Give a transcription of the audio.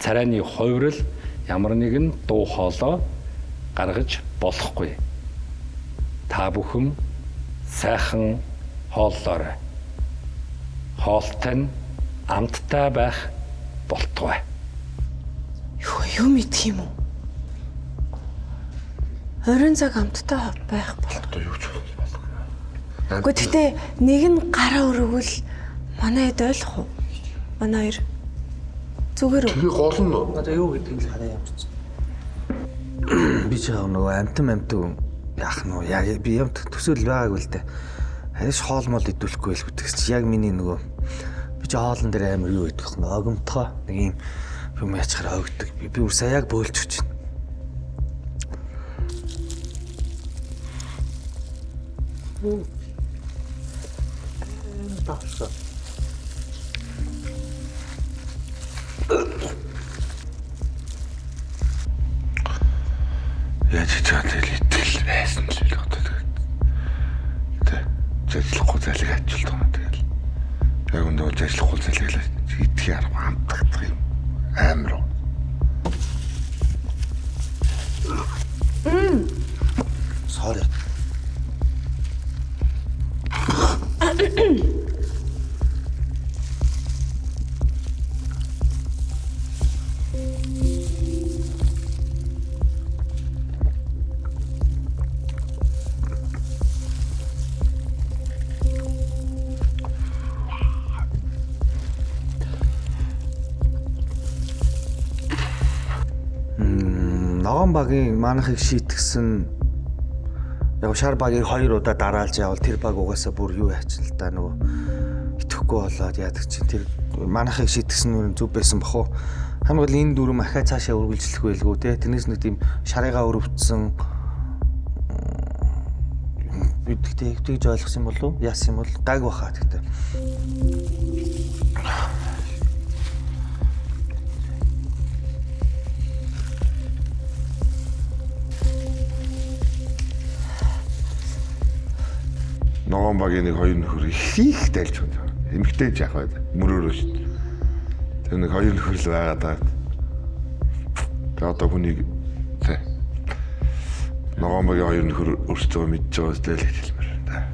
царайны хувирал ямар нэгэн дуу хоолой гаргаж болохгүй. Та бүхэн сайхан хооллоорой. Хоолтой нь амттай байх болтугай. Юу мэдх юм уу? 20 цаг амттай байх болтугай юу ч болох. Гэхдээ тэгтээ нэг нь гараа өргөвөл манай хэд ойлгох уу? Манай хоёр зүгээр үү? Тэгээ гол нь одоо юу гэдгийг л хараа ямарч. Би ч яг нөгөө амтан яах нь яг би юм төсөөл байгаагүй л дээ. Хариш хоол мол идүүлэхгүй л бүтгс чи яг миний нөгөө би ч хоолн дээр амар юу идэх вэ? Огомтгоо нэг юм юм ячхаар огддог. Би бүр сая яг бөөлж өгч байна. Тасса. яаж чаатал итгэл байсан л л одоо тэгээд ажиллахгүй залыг ачилдаг юм тэгэл яг өндөө ажиллахгүй залыг идэх арга амтдаг юм амар Sorry. Ногоон багийн манахыг шийтгсэн яг шар багийг 2 удаа дараалж явал тэр баг угаасаа бүр юу яач л да нөгөө итгэхгүй болоод яадаг чинь тэр манахыг шийтгсэн нь зүв байсан бах уу. Хамгийн гол энэ дүрм ахаа цаашаа үргэлжлэх байлгүй те. Тэрнээс нэг тийм шарыгаа өрөвдсөн бидгтэй тэгж ойлгосон болов уу? Яасан юм бол гайг баха тэгтээ. ногоон багийн нэг хоёр нөхөр их дайлж байна. Эмэгтэй яах вэ? Мөрөөрөө шүү. Тэр нэг хоёр нөхөр л байгаа даа. Тэгээд одоо хүнийг ногоон багийн хоёр нөхөр өөрсдөө мэдж байгаа зүйл хэлмээр байна.